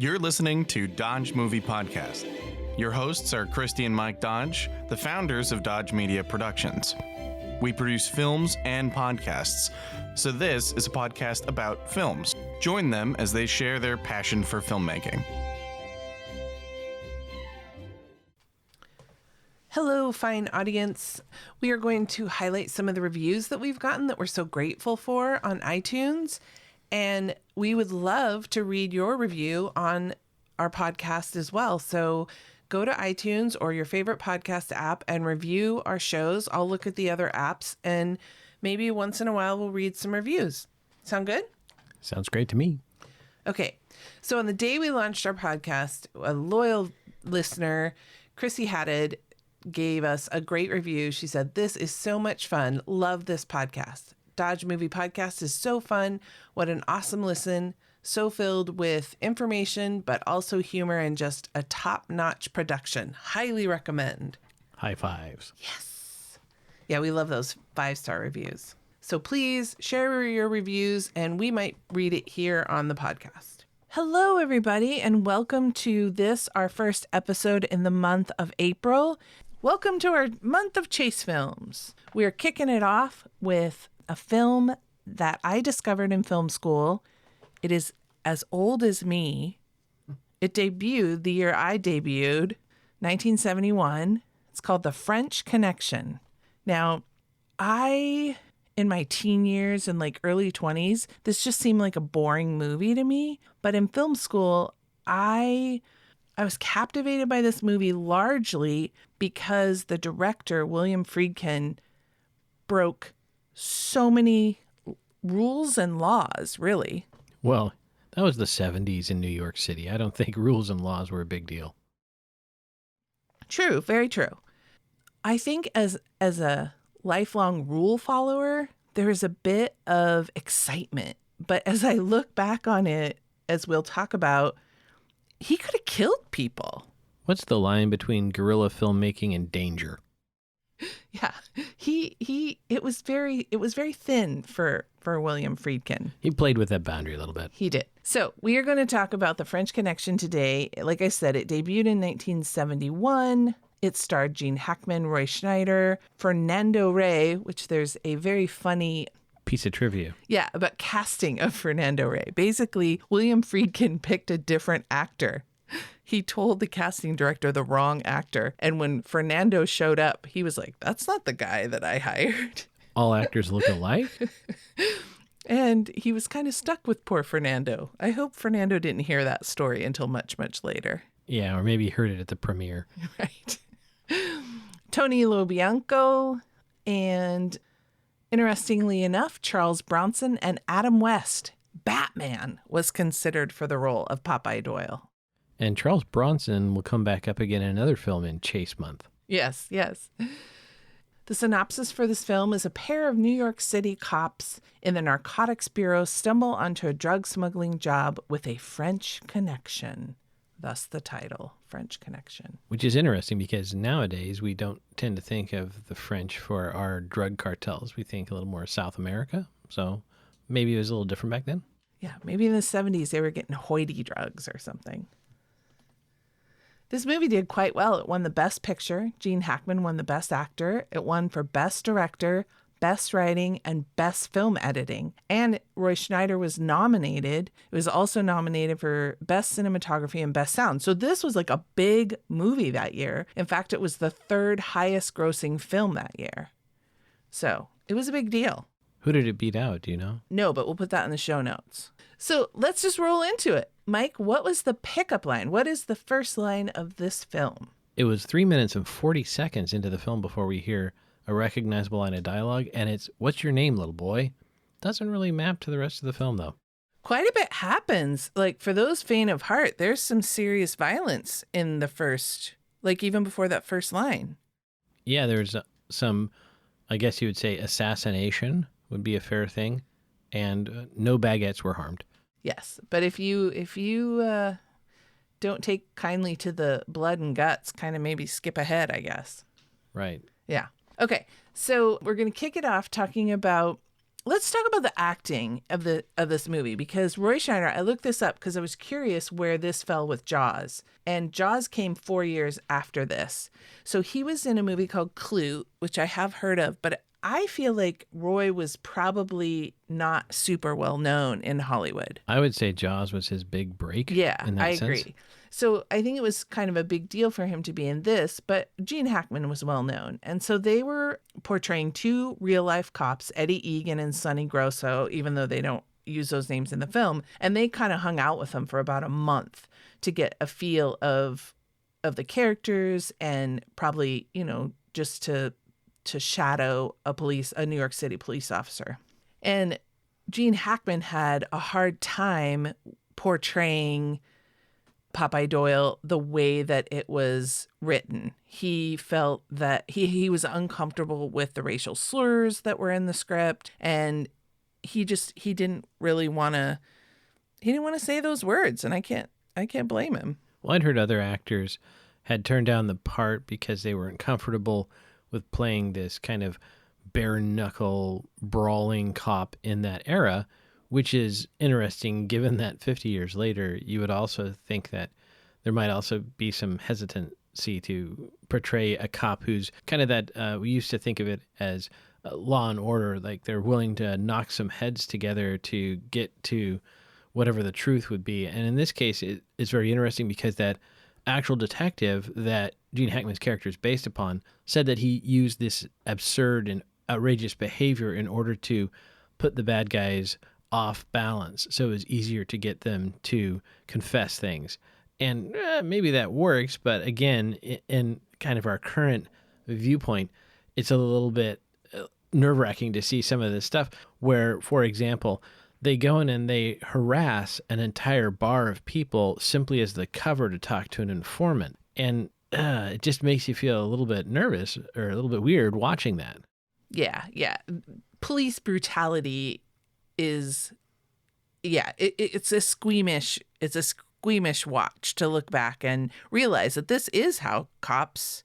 You're listening to Dodge Movie Podcast. Your hosts are Christy and Mike Dodge, the founders of Dodge Media Productions. We produce films and podcasts, so this is a podcast about films. Join them as they share their passion for filmmaking. Hello, fine audience. We are going to highlight some of the reviews that we've gotten that we're so grateful for on iTunes. And we would love to read your review on our podcast as well. So go to iTunes or your favorite podcast app and review our shows. I'll look at the other apps and maybe once in a while we'll read some reviews. Sound good? Sounds great to me. Okay. So on the day we launched our podcast, a loyal listener, Chrissy Haddad, gave us a great review. She said, "This is so much fun. Love this podcast. Dodge Movie Podcast is so fun. What an awesome listen. So filled with information, but also humor and just a top-notch production. Highly recommend." High fives. Yes. Yeah, we love those 5-star reviews. So please share your reviews and we might read it here on the podcast. Hello, everybody, and welcome to this, our first episode in the month of April. Welcome to our month of chase films. We're kicking it off with a film that I discovered in film school. It is as old as me. It debuted the year I debuted, 1971. It's called The French Connection. Now, in my teen years and like early 20s, this just seemed like a boring movie to me. But in film school, I was captivated by this movie largely because the director, William Friedkin, broke so many rules and laws, really. Well, that was the 70s in New York City. I don't think rules and laws were a big deal. True, very true. I think as a lifelong rule follower, there is a bit of excitement. But as I look back on it, as we'll talk about, he could have killed people. What's the line between guerrilla filmmaking and danger? Yeah, it was very thin for William Friedkin. He played with that boundary a little bit. He did. So we are going to talk about The French Connection today. Like I said, it debuted in 1971. It starred Gene Hackman, Roy Schneider, Fernando Rey, which there's a very funny piece of trivia. Yeah, about casting of Fernando Rey. Basically, William Friedkin picked a different actor. He told the casting director the wrong actor. And when Fernando showed up, he was like, "That's not the guy that I hired." All actors look alike? And he was kind of stuck with poor Fernando. I hope Fernando didn't hear that story until much, much later. Yeah, or maybe he heard it at the premiere. Right. Tony LoBianco, and interestingly enough, Charles Bronson and Adam West, Batman, was considered for the role of Popeye Doyle. And Charles Bronson will come back up again in another film in Chase Month. Yes, yes. The synopsis for this film is a pair of New York City cops in the Narcotics Bureau stumble onto a drug smuggling job with a French connection. Thus the title, French Connection. Which is interesting because nowadays we don't tend to think of the French for our drug cartels. We think a little more South America. So maybe it was a little different back then. Yeah, maybe in the 70s they were getting hoity drugs or something. This movie did quite well. It won the Best Picture. Gene Hackman won the Best Actor. It won for Best Director, Best Writing, and Best Film Editing. And Roy Schneider was nominated. It was also nominated for Best Cinematography and Best Sound. So this was like a big movie that year. In fact, it was the third highest grossing film that year. So it was a big deal. Who did it beat out? Do you know? No, but we'll put that in the show notes. So let's just roll into it. Mike, what was the pickup line? What is the first line of this film? It was 3 minutes and 40 seconds into the film before we hear a recognizable line of dialogue, and it's, "What's your name, little boy?" Doesn't really map to the rest of the film, though. Quite a bit happens. Like, for those faint of heart, there's some serious violence in the first, like even before that first line. Yeah, there's some, I guess you would say, assassination would be a fair thing, and no baguettes were harmed. Yes, but if you don't take kindly to the blood and guts, kind of maybe skip ahead, I guess. Right. Yeah. Okay, so we're going to kick it off talking about let's talk about the acting of this movie, because Roy Schneider, I looked this up because I was curious where this fell with Jaws. And Jaws came 4 years after this. So he was in a movie called Clue, which I have heard of, but I feel like Roy was probably not super well known in Hollywood. I would say Jaws was his big break. Yeah, in that I sense. agree. So I think it was kind of a big deal for him to be in this, but Gene Hackman was well known. And so they were portraying two real life cops, Eddie Egan and Sonny Grosso, even though they don't use those names in the film. And they kind of hung out with them for about a month to get a feel of the characters and probably, just to shadow a New York City police officer. And Gene Hackman had a hard time portraying Popeye Doyle the way that it was written. He felt that he was uncomfortable with the racial slurs that were in the script, and he didn't want to say those words, and I can't blame him. Well, I'd heard other actors had turned down the part because they weren't comfortable with playing this kind of bare knuckle brawling cop in that era, which is interesting given that 50 years later, you would also think that there might also be some hesitancy to portray a cop who's kind of that, we used to think of it as law and order, like they're willing to knock some heads together to get to whatever the truth would be. And in this case, it's very interesting because that actual detective that Gene Hackman's character is based upon said that he used this absurd and outrageous behavior in order to put the bad guys off balance, so it was easier to get them to confess things. And maybe that works, but again, in kind of our current viewpoint, it's a little bit nerve-wracking to see some of this stuff where, for example, they go in and they harass an entire bar of people simply as the cover to talk to an informant. And it just makes you feel a little bit nervous or a little bit weird watching that. Yeah. Police brutality is, it's a squeamish watch to look back and realize that this is how cops,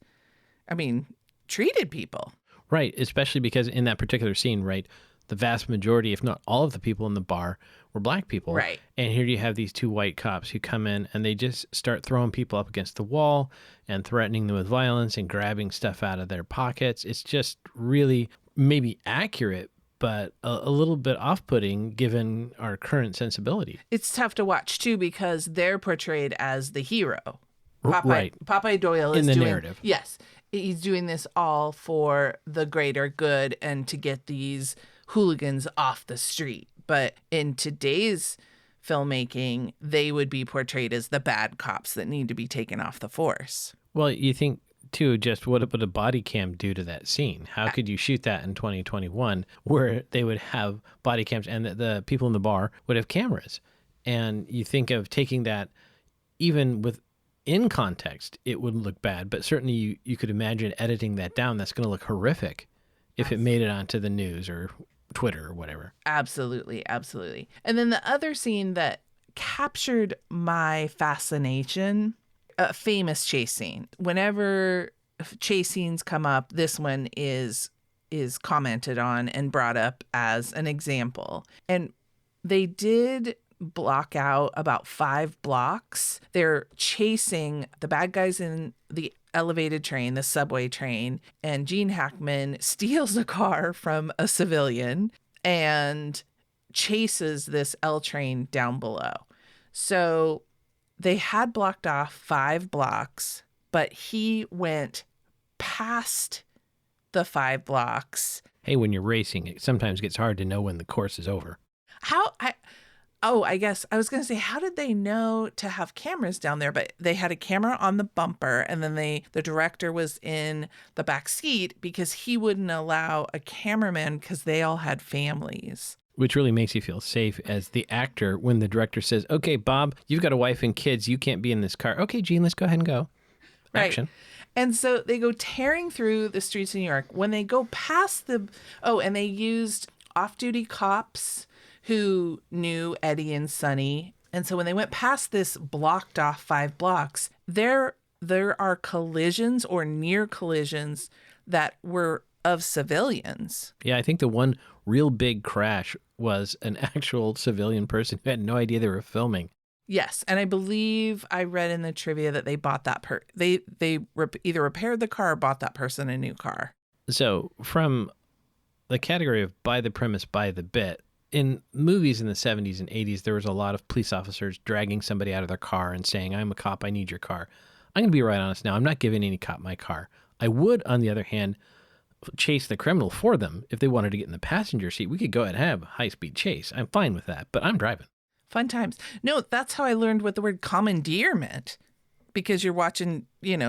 treated people. Right, especially because in that particular scene, right, the vast majority, if not all of the people in the bar were black people. Right. And here you have these two white cops who come in and they just start throwing people up against the wall and threatening them with violence and grabbing stuff out of their pockets. It's just really maybe accurate, but a little bit off-putting given our current sensibility. It's tough to watch, too, because they're portrayed as the hero. Right. Popeye Doyle is in the doing, narrative. Yes. He's doing this all for the greater good and to get these hooligans off the street. But in today's filmmaking, they would be portrayed as the bad cops that need to be taken off the force. Well, you think, too, just what would a body cam do to that scene? How could you shoot that in 2021 where they would have body cams and the people in the bar would have cameras? And you think of taking that even in context, it wouldn't look bad, but certainly you could imagine editing that down. That's going to look horrific if it made it onto the news or Twitter or whatever. Absolutely. And then the other scene that captured my fascination, a famous chase scene. Whenever chase scenes come up, this one is commented on and brought up as an example. And they did block out about 5 blocks. They're chasing the bad guys in the elevated train, the subway train, and Gene Hackman steals a car from a civilian and chases this L train down below. So they had blocked off 5 blocks, but he went past the 5 blocks. Hey, when you're racing, it sometimes gets hard to know when the course is over. I guess I was going to say, how did they know to have cameras down there? But they had a camera on the bumper, and then the director was in the back seat because he wouldn't allow a cameraman because they all had families. Which really makes you feel safe as the actor when the director says, okay, Bob, you've got a wife and kids. You can't be in this car. Okay, Gene, let's go ahead and go. Action. Right. And so they go tearing through the streets of New York. When they go past and they used off-duty cops who knew Eddie and Sonny. And so when they went past this blocked off 5 blocks, there are collisions or near collisions that were of civilians. Yeah, I think the one real big crash was an actual civilian person who had no idea they were filming. Yes, and I believe I read in the trivia that they bought that either repaired the car or bought that person a new car. So from the category of buy the premise, buy the bit, in movies in the 70s and 80s, there was a lot of police officers dragging somebody out of their car and saying, I'm a cop, I need your car. I'm going to be right honest now. I'm not giving any cop my car. I would, on the other hand, chase the criminal for them. If they wanted to get in the passenger seat, we could go ahead and have a high-speed chase. I'm fine with that, but I'm driving. Fun times. No, that's how I learned what the word commandeer meant. Because you're watching,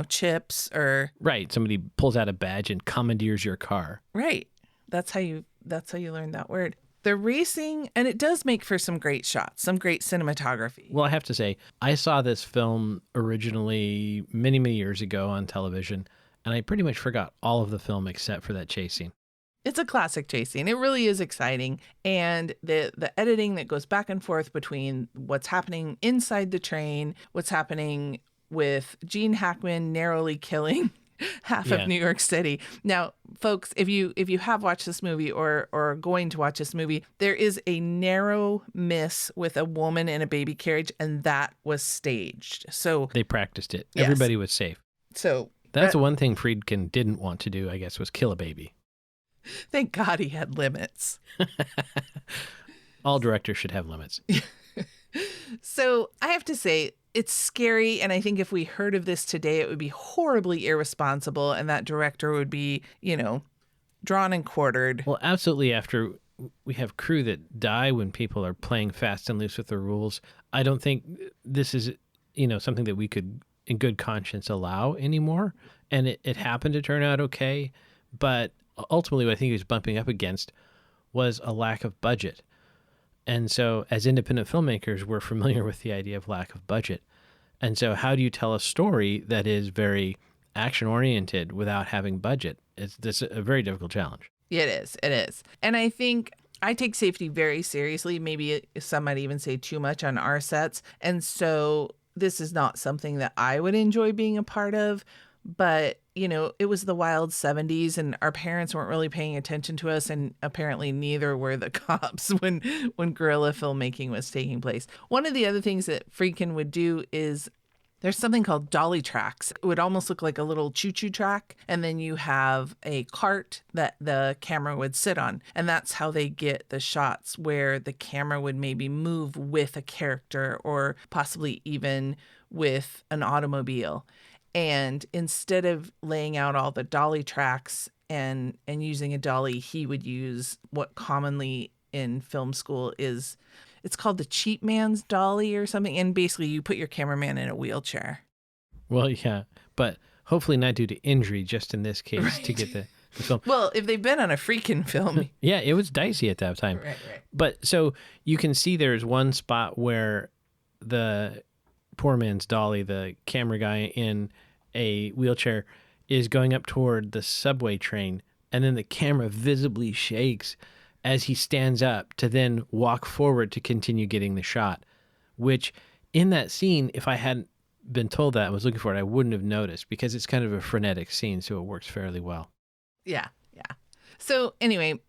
Chips or... Right. Somebody pulls out a badge and commandeers your car. Right. That's how you learn that word. They're racing, and it does make for some great shots, some great cinematography. Well, I have to say, I saw this film originally many, many years ago on television, and I pretty much forgot all of the film except for that chase scene. It's a classic chase scene. It really is exciting. And the editing that goes back and forth between what's happening inside the train, what's happening with Gene Hackman narrowly killing half of New York City. Now, folks, if you have watched this movie or are going to watch this movie, there is a narrow miss with a woman in a baby carriage, and that was staged. So they practiced it. Yes. Everybody was safe. So that's the one thing Friedkin didn't want to do, I guess, was kill a baby. Thank God he had limits. All directors should have limits. So I have to say, it's scary. And I think if we heard of this today, it would be horribly irresponsible. And that director would be, drawn and quartered. Well, absolutely. After we have crew that die when people are playing fast and loose with the rules, I don't think this is, something that we could in good conscience allow anymore. And it happened to turn out okay. But ultimately, what I think he was bumping up against was a lack of budget. And so as independent filmmakers, we're familiar with the idea of lack of budget. And so how do you tell a story that is very action-oriented without having budget? It's a very difficult challenge. It is. It is. And I think I take safety very seriously. Maybe some might even say too much on our sets. And so this is not something that I would enjoy being a part of. But, it was the wild 70s and our parents weren't really paying attention to us. And apparently neither were the cops when guerrilla filmmaking was taking place. One of the other things that Friedkin would do is there's something called dolly tracks. It would almost look like a little choo-choo track. And then you have a cart that the camera would sit on. And that's how they get the shots where the camera would maybe move with a character or possibly even with an automobile. And instead of laying out all the dolly tracks and using a dolly, he would use what commonly in film school it's called the cheap man's dolly or something. And basically you put your cameraman in a wheelchair. Well, yeah, but hopefully not due to injury, just in this case, right, to get the film. Well, if they've been on a Friedkin film. Yeah, it was dicey at that time. Right. But so you can see there's one spot where the poor man's dolly, the camera guy in a wheelchair, is going up toward the subway train, and then the camera visibly shakes as he stands up to then walk forward to continue getting the shot, which in that scene, if I hadn't been told that I was looking for it, I wouldn't have noticed because it's kind of a frenetic scene, so it works fairly well. Yeah. So anyway,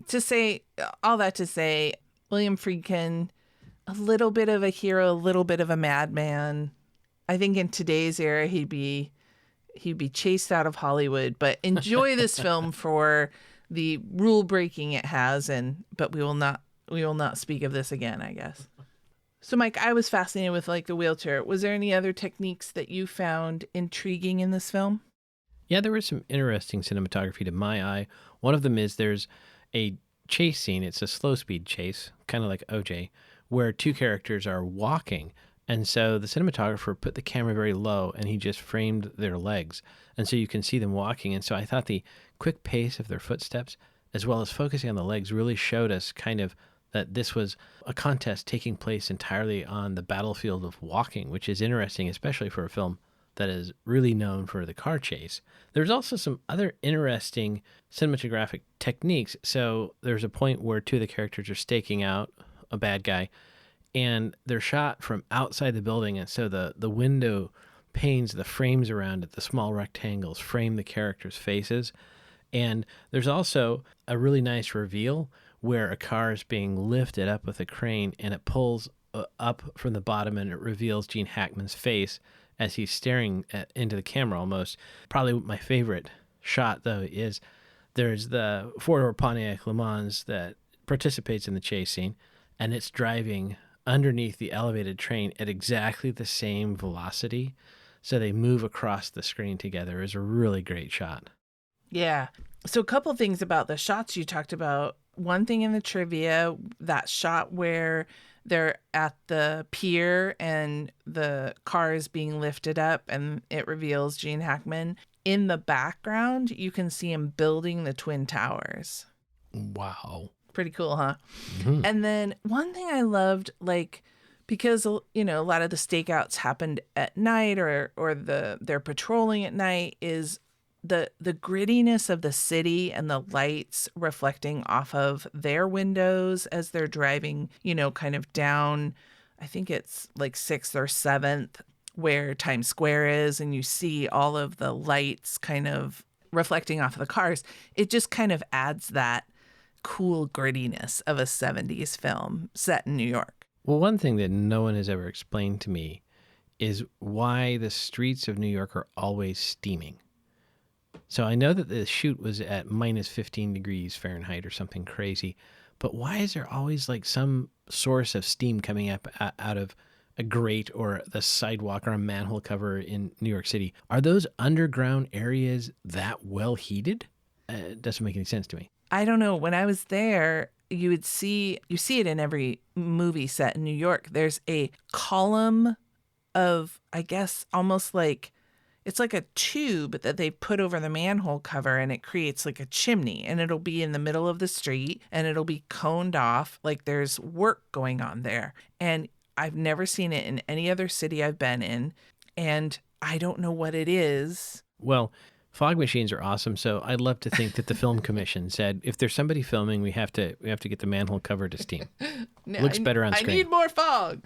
all that to say, William Friedkin, a little bit of a hero, a little bit of a madman. I think in today's era, he'd be chased out of Hollywood, but enjoy this film for the rule breaking it has. But we will not speak of this again, I guess. So Mike, I was fascinated with the wheelchair. Was there any other techniques that you found intriguing in this film? Yeah, there was some interesting cinematography to my eye. One of them is there's a chase scene. It's a slow speed chase, kind of like OJ, where two characters are walking. And so the cinematographer put the camera very low and he just framed their legs. And so you can see them walking. And so I thought the quick pace of their footsteps, as well as focusing on the legs, really showed us kind of that this was a contest taking place entirely on the battlefield of walking, which is interesting, especially for a film that is really known for the car chase. There's also some other interesting cinematographic techniques. So there's a point where two of the characters are staking out a bad guy, and they're shot from outside the building. And so the window panes, the frames around it, the small rectangles frame the characters' faces. And there's also a really nice reveal where a car is being lifted up with a crane and it pulls up from the bottom and it reveals Gene Hackman's face as he's staring into the camera almost. Probably my favorite shot, though, is there's the four-door Pontiac Le Mans that participates in the chase scene, and it's driving underneath the elevated train at exactly the same velocity. So they move across the screen together. It's a really great shot. Yeah. So a couple things about the shots you talked about. One thing in the trivia, that shot where they're at the pier and the car is being lifted up and it reveals Gene Hackman. In the background, you can see him building the Twin Towers. Wow. Pretty cool, huh? Mm-hmm. And then one thing I loved, like, because, you know, a lot of the stakeouts happened at night or they're patrolling at night, is the grittiness of the city and the lights reflecting off of their windows as they're driving, you know, kind of down, I think it's like 6th or 7th, where Times Square is, and you see all of the lights kind of reflecting off of the cars. It just kind of adds that cool grittiness of a 70s film set in New York. Well, one thing that no one has ever explained to me is why the streets of New York are always steaming. So I know that the shoot was at minus 15 degrees Fahrenheit or something crazy, but why is there always like some source of steam coming up out of a grate or the sidewalk or a manhole cover in New York City? Are those underground areas that well heated? It doesn't make any sense to me. I don't know. When I was there, you see it in every movie set in New York. There's a column of, I guess, almost like, it's like a tube that they put over the manhole cover, and it creates like a chimney, and it'll be in the middle of the street and it'll be coned off like there's work going on there. And I've never seen it in any other city I've been in, and I don't know what it is. Well, fog machines are awesome, so I'd love to think that the film commission said, if there's somebody filming, we have to get the manhole cover to steam. Looks better on screen. I need more fog.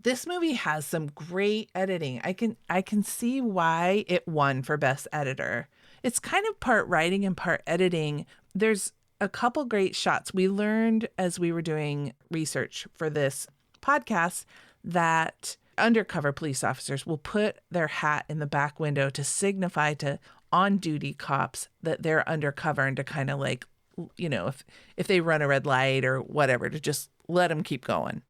This movie has some great editing. I can see why it won for Best Editor. It's kind of part writing and part editing. There's a couple great shots. We learned as we were doing research for this podcast that undercover police officers will put their hat in the back window to signify to on-duty cops that they're undercover, and to kind of like, you know, if they run a red light or whatever, to just let them keep going.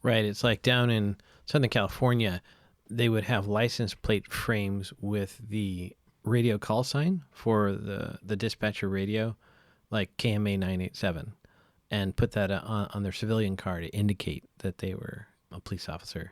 Right. It's like down in Southern California, they would have license plate frames with the radio call sign for the dispatcher radio, like KMA 987, and put that on their civilian car to indicate that they were a police officer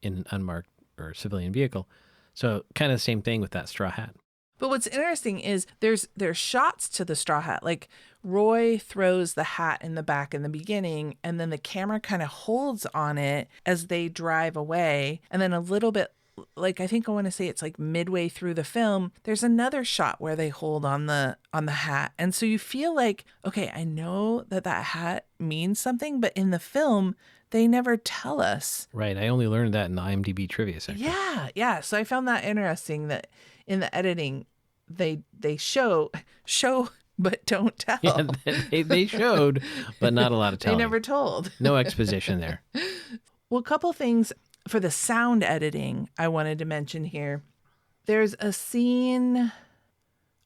in an unmarked or civilian vehicle. So kind of the same thing with that straw hat. But what's interesting is there's shots to the straw hat. Like Roy throws the hat in the back in the beginning, and then the camera kind of holds on it as they drive away. And then a little bit, like, I think I want to say it's like midway through the film, there's another shot where they hold on the hat. And so you feel like, okay, I know that hat means something, but in the film, they never tell us. Right. I only learned that in the IMDb trivia section. Yeah. So I found that interesting that in the editing, they show but don't tell. Yeah, they showed, but not a lot of telling. They never told. No exposition there. Well, a couple things for the sound editing I wanted to mention here. There's a scene,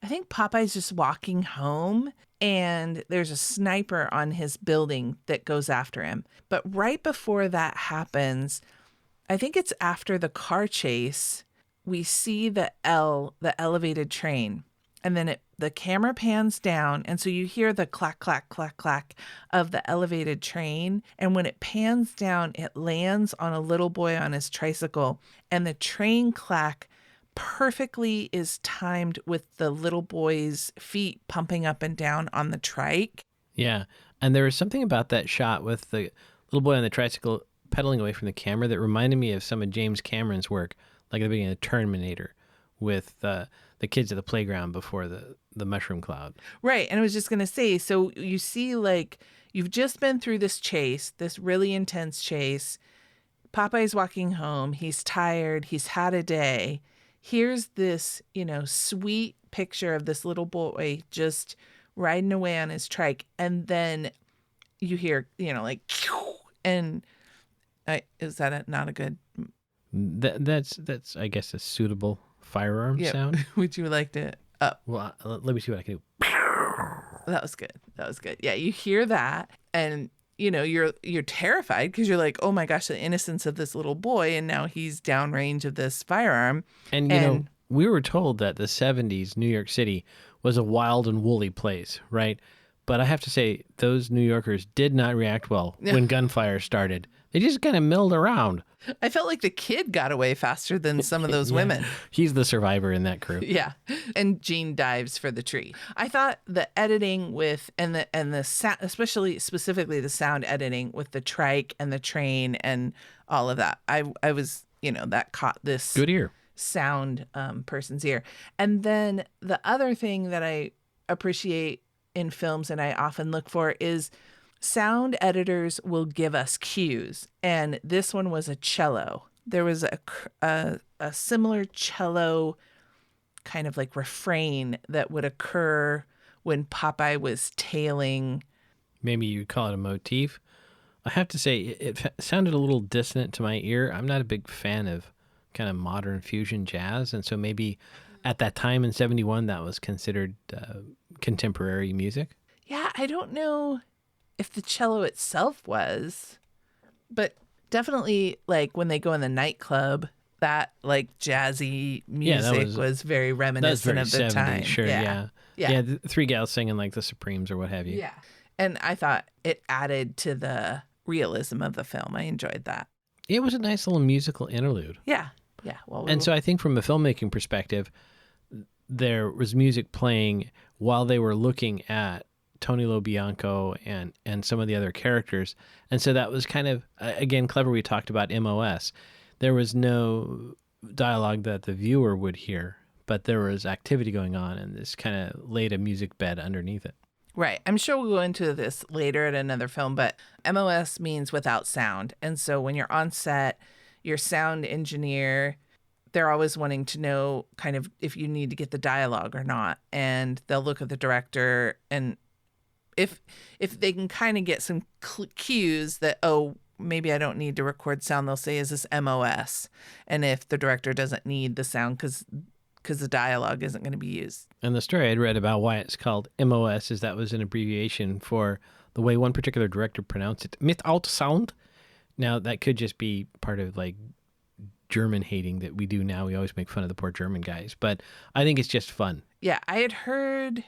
I think Popeye's just walking home, and there's a sniper on his building that goes after him. But right before that happens, I think it's after the car chase, we see the elevated train, and then the camera pans down, and so you hear the clack, clack, clack, clack of the elevated train, and when it pans down, it lands on a little boy on his tricycle, and the train clack perfectly is timed with the little boy's feet pumping up and down on the trike. Yeah, and there was something about that shot with the little boy on the tricycle pedaling away from the camera that reminded me of some of James Cameron's work, like at the beginning of Terminator, with the kids at the playground before the mushroom cloud. Right. And I was just going to say, so you see, like, you've just been through this chase, this really intense chase. Popeye's walking home. He's tired. He's had a day. here's this, sweet picture of this little boy just riding away on his trike. And then you hear, like, and is that not a good? That's I guess a suitable firearm sound. Would you like to? Well, let me see what I can do. That was good. Yeah, you hear that, and you're terrified because you're like, oh my gosh, the innocence of this little boy, and now he's downrange of this firearm. And we were told that the 70s New York City was a wild and woolly place, right? But I have to say, those New Yorkers did not react well when gunfire started. They just kind of milled around. I felt like the kid got away faster than some of those women. He's the survivor in that crew. Yeah. And Gene dives for the tree. I thought the editing with and the especially specifically the sound editing with the trike and the train and all of that. I was, that caught this good ear sound person's ear. And then the other thing that I appreciate in films and I often look for is sound editors will give us cues, and this one was a cello. There was a similar cello kind of like refrain that would occur when Popeye was tailing. Maybe you'd call it a motif. I have to say, it sounded a little dissonant to my ear. I'm not a big fan of kind of modern fusion jazz, and so maybe at that time in 71 that was considered contemporary music. Yeah, I don't know if the cello itself was, but definitely like when they go in the nightclub, that like jazzy music was very reminiscent of the 70s, time. Sure, yeah. The three gals singing like the Supremes or what have you. Yeah. And I thought it added to the realism of the film. I enjoyed that. It was a nice little musical interlude. Yeah. Yeah. Well, and so I think from a filmmaking perspective, there was music playing while they were looking at Tony LoBianco and some of the other characters. And so that was kind of, again, clever. We talked about MOS. There was no dialogue that the viewer would hear, but there was activity going on, and this kind of laid a music bed underneath it. Right. I'm sure we'll go into this later at another film, but MOS means without sound. And so when you're on set, your sound engineer, they're always wanting to know kind of if you need to get the dialogue or not. And they'll look at the director, and if they can kind of get some cues that, oh, maybe I don't need to record sound, they'll say, is this MOS? And if the director doesn't need the sound because the dialogue isn't going to be used. And the story I'd read about why it's called MOS is that was an abbreviation for the way one particular director pronounced it, without sound. Now, that could just be part of like German hating that we do now. We always make fun of the poor German guys, but I think it's just fun. Yeah, I've heard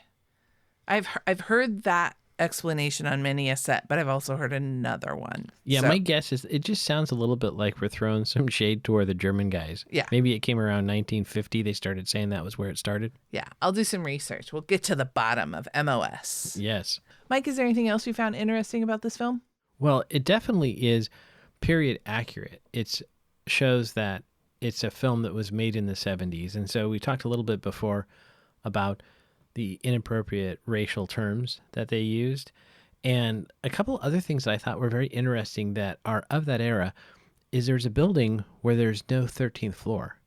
that explanation on many a set, but I've also heard another one. Yeah, my guess is it just sounds a little bit like we're throwing some shade toward the German guys. Yeah. Maybe it came around 1950. They started saying that was where it started. Yeah, I'll do some research. We'll get to the bottom of MOS. Yes. Mike, is there anything else you found interesting about this film? Well, it definitely is period accurate. It shows that it's a film that was made in the 70s. And so we talked a little bit before about the inappropriate racial terms that they used. And a couple other things that I thought were very interesting that are of that era is there's a building where there's no 13th floor.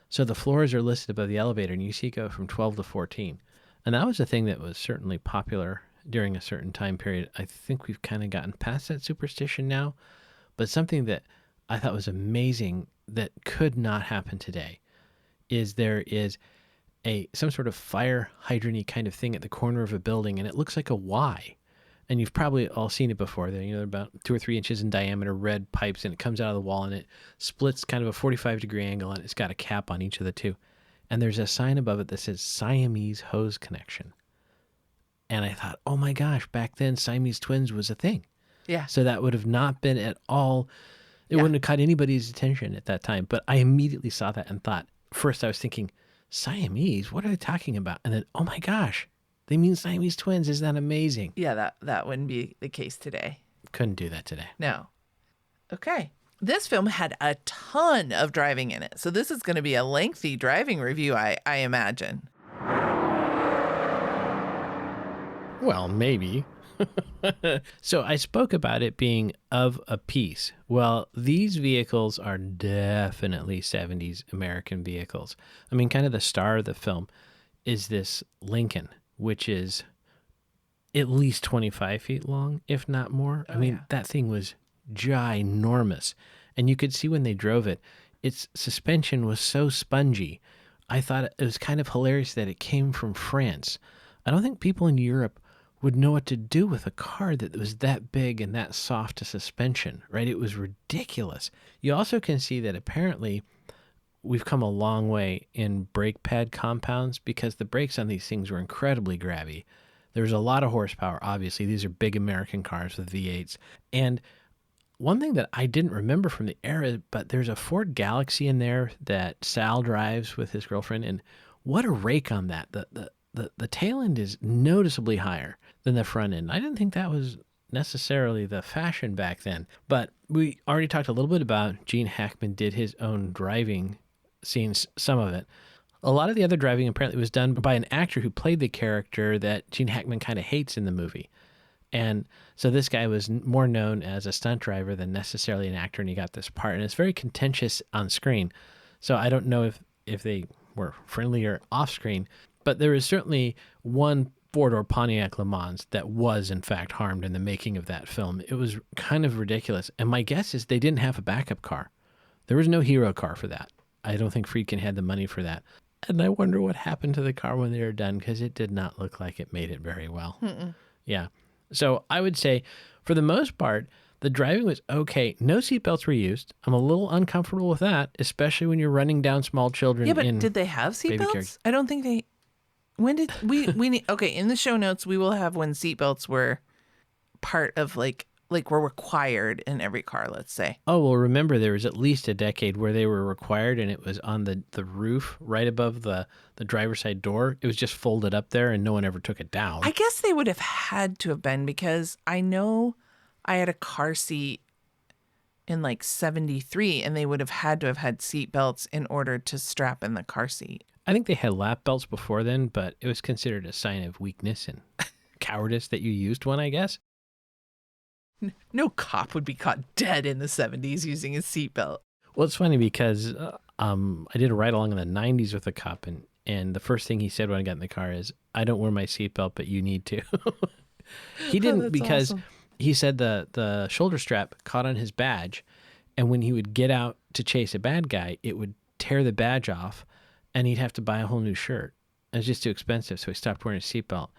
So the floors are listed above the elevator, and you see it go from 12 to 14. And that was a thing that was certainly popular during a certain time period. I think we've kind of gotten past that superstition now, but something that I thought was amazing that could not happen today is there is some sort of fire hydrant-y kind of thing at the corner of a building, and it looks like a Y. And you've probably all seen it before. They're about 2 or 3 inches in diameter, red pipes, and it comes out of the wall, and it splits kind of a 45-degree angle, and it's got a cap on each of the two. And there's a sign above it that says Siamese hose connection. And I thought, oh my gosh, back then Siamese twins was a thing. Yeah. So that would have not been at all, it wouldn't have caught anybody's attention at that time. But I immediately saw that and thought, first I was thinking, Siamese? What are they talking about? And then, oh my gosh, they mean Siamese twins. Isn't that amazing? Yeah, that wouldn't be the case today. Couldn't do that today. No. Okay. This film had a ton of driving in it. So this is going to be a lengthy driving review, I imagine. Well, maybe. So I spoke about it being of a piece. Well, these vehicles are definitely 70s American vehicles. I mean, kind of the star of the film is this Lincoln, which is at least 25 feet long, if not more. I mean, that thing was ginormous. And you could see when they drove it, its suspension was so spongy. I thought it was kind of hilarious that it came from France. I don't think people in Europe would know what to do with a car that was that big and that soft a suspension, right? It was ridiculous. You also can see that apparently we've come a long way in brake pad compounds because the brakes on these things were incredibly grabby. There's a lot of horsepower, obviously. These are big American cars with V8s. And one thing that I didn't remember from the era, but there's a Ford Galaxy in there that Sal drives with his girlfriend, and what a rake on that. The tail end is noticeably higher than the front end. I didn't think that was necessarily the fashion back then. But we already talked a little bit about Gene Hackman did his own driving scenes, some of it. A lot of the other driving apparently was done by an actor who played the character that Gene Hackman kind of hates in the movie. And so this guy was more known as a stunt driver than necessarily an actor, and he got this part. And it's very contentious on screen. So I don't know if they were friendly or off screen, but there is certainly one four-door Pontiac Le Mans that was, in fact, harmed in the making of that film. It was kind of ridiculous. And my guess is they didn't have a backup car. There was no hero car for that. I don't think Friedkin had the money for that. And I wonder what happened to the car when they were done, because it did not look like it made it very well. Yeah. So I would say, for the most part, the driving was okay. No seatbelts were used. I'm a little uncomfortable with that, especially when you're running down small children. Yeah, but did they have seatbelts? I don't think they... When did we need... Okay, in the show notes, we will have when seatbelts were part of, like were required in every car, let's say. Oh, well, remember, there was at least a decade where they were required, and it was on the roof right above the driver's side door. It was just folded up there, and no one ever took it down. I guess they would have had to have been, because I know I had a car seat in like 73, and they would have had to have had seat belts in order to strap in the car seat. I think they had lap belts before then, but it was considered a sign of weakness and cowardice that you used one, I guess. No cop would be caught dead in the 70s using his seatbelt. Well, it's funny because I did a ride along in the 90s with a cop, and the first thing he said when I got in the car is, "I don't wear my seatbelt, but you need to." He didn't, because awesome. He said the shoulder strap caught on his badge, and when he would get out to chase a bad guy, it would tear the badge off, and he'd have to buy a whole new shirt. It was just too expensive, so he stopped wearing his seatbelt.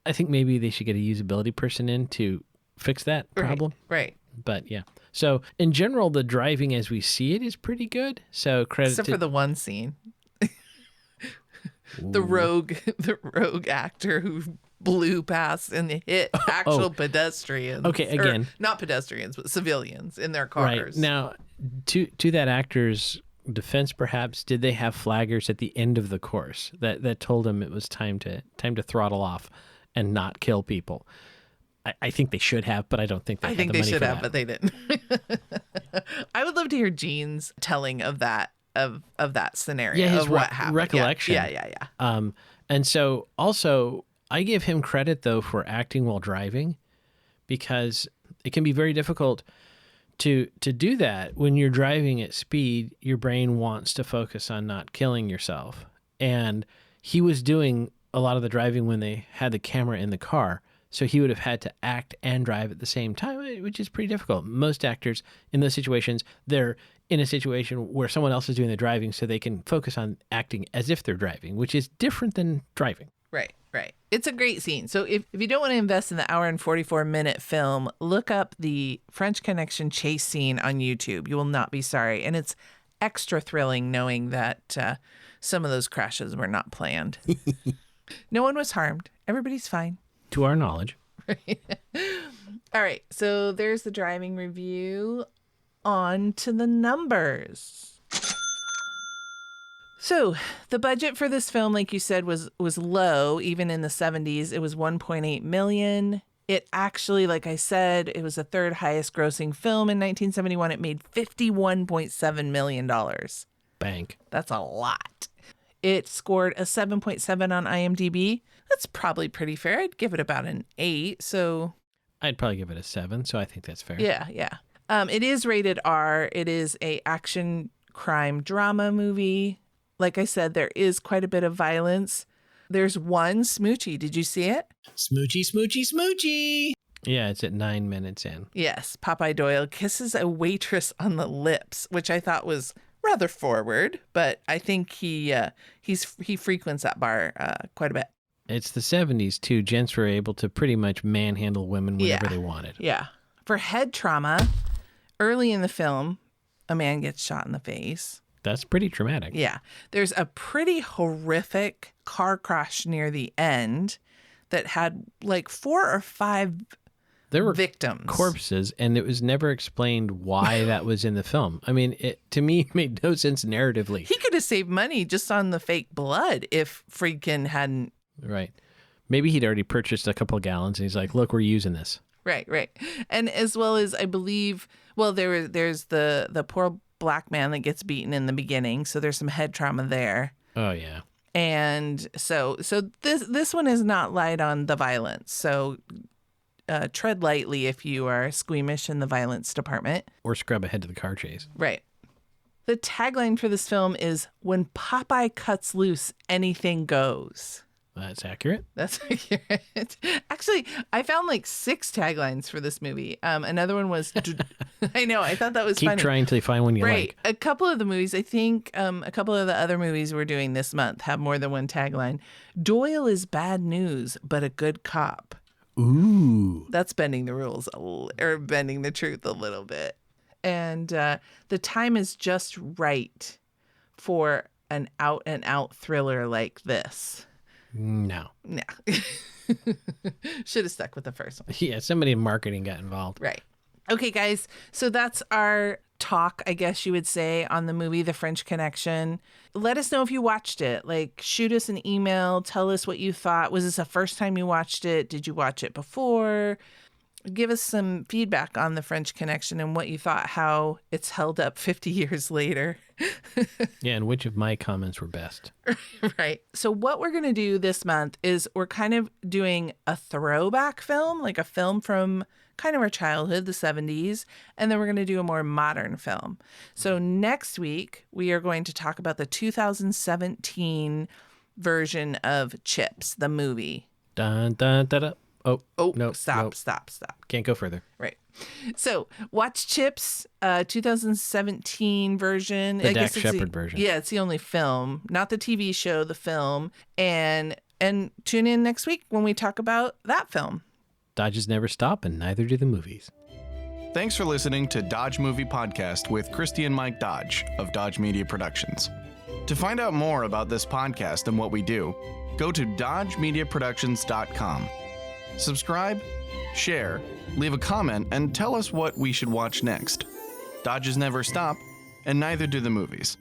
I think maybe they should get a usability person in to fix that problem. Right. But yeah. So in general, the driving as we see it is pretty good. So credit except for the one scene. the rogue actor who blew past and hit actual pedestrians. Okay, again. Not pedestrians, but civilians in their cars. Right. Now, to that actor's defense, perhaps, did they have flaggers at the end of the course that told him it was time to throttle off and not kill people? I think they should have, but I don't think they had the money for that. I think they should have, but they didn't. I would love to hear Gene's telling of that scenario. Yeah, his of what happened. Recollection. Yeah. And so also, I give him credit, though, for acting while driving, because it can be very difficult to do that. When you're driving at speed, your brain wants to focus on not killing yourself. And he was doing a lot of the driving when they had the camera in the car. So he would have had to act and drive at the same time, which is pretty difficult. Most actors in those situations, they're in a situation where someone else is doing the driving, so they can focus on acting as if they're driving, which is different than driving. Right. It's a great scene. So if you don't want to invest in the hour and 44-minute film, look up the French Connection chase scene on YouTube. You will not be sorry. And it's extra thrilling knowing that some of those crashes were not planned. No one was harmed. Everybody's fine. To our knowledge. All right. So there's the driving review. On to the numbers. So the budget for this film, like you said, was low. Even in the 70s, it was $1.8 million. It actually, like I said, it was the third highest grossing film in 1971. It made $51.7 million. Bank. That's a lot. It scored a 7.7 on IMDb. That's probably pretty fair. I'd give it about an 8. So I'd probably give it a 7, so I think that's fair. yeah. It is rated R. It is a action crime drama movie. Like I said, there is quite a bit of violence. There's one smoochie. Did you see it? Smoochy, smoochy, smoochy. Yeah, it's at 9 minutes in. Yes. Popeye Doyle kisses a waitress on the lips, which I thought was rather forward, but I think he frequents that bar quite a bit. It's the 70s, too. Gents were able to pretty much manhandle women whenever they wanted. Yeah. For head trauma, early in the film, a man gets shot in the face. That's pretty traumatic. Yeah. There's a pretty horrific car crash near the end that had like 4 or 5 There were victims. corpses, and it was never explained why that was in the film. I mean, it to me made no sense narratively. He could have saved money just on the fake blood if Friedkin hadn't. Right. Maybe he'd already purchased a couple gallons, and he's like, look, we're using this. Right. And as well as, I believe, well, there's the poor black man that gets beaten in the beginning, so there's some head trauma there. Oh, yeah. And so this one is not light on the violence. So tread lightly if you are squeamish in the violence department. Or scrub ahead to the car chase. Right. The tagline for this film is, "When Popeye cuts loose, anything goes." That's accurate. That's accurate. Actually, I found like 6 taglines for this movie. Another one was, I know, I thought that was Keep funny. trying till you find one you Right. like. A couple of the movies, I think a couple of the other movies we're doing this month have more than one tagline. Doyle is bad news, but a good cop. Ooh. That's bending the rules or bending the truth a little bit. And the time is just right for an out and out thriller like this. No. Should have stuck with the first one. Yeah, somebody in marketing got involved. Right. Okay, guys. So that's our talk, I guess you would say, on the movie The French Connection. Let us know if you watched it. Like, shoot us an email. Tell us what you thought. Was this the first time you watched it? Did you watch it before? Give us some feedback on The French Connection and what you thought, how it's held up 50 years later. Yeah, and which of my comments were best? Right. So what we're going to do this month is we're kind of doing a throwback film, like a film from kind of our childhood, the 70s, and then we're going to do a more modern film. So next week, we are going to talk about the 2017 version of Chips, the movie. Dun, dun, dun, dun. Oh, no. Stop. Can't go further. Right. So watch Chips, 2017 version. The I Dak guess it's Shepard version. Yeah, it's the only film, not the TV show, the film. And tune in next week when we talk about that film. Dodges never stop, and neither do the movies. Thanks for listening to Dodge Movie Podcast with Christy and Mike Dodge of Dodge Media Productions. To find out more about this podcast and what we do, go to dodgemediaproductions.com. Subscribe, share, leave a comment, and tell us what we should watch next. Dodges never stop, and neither do the movies.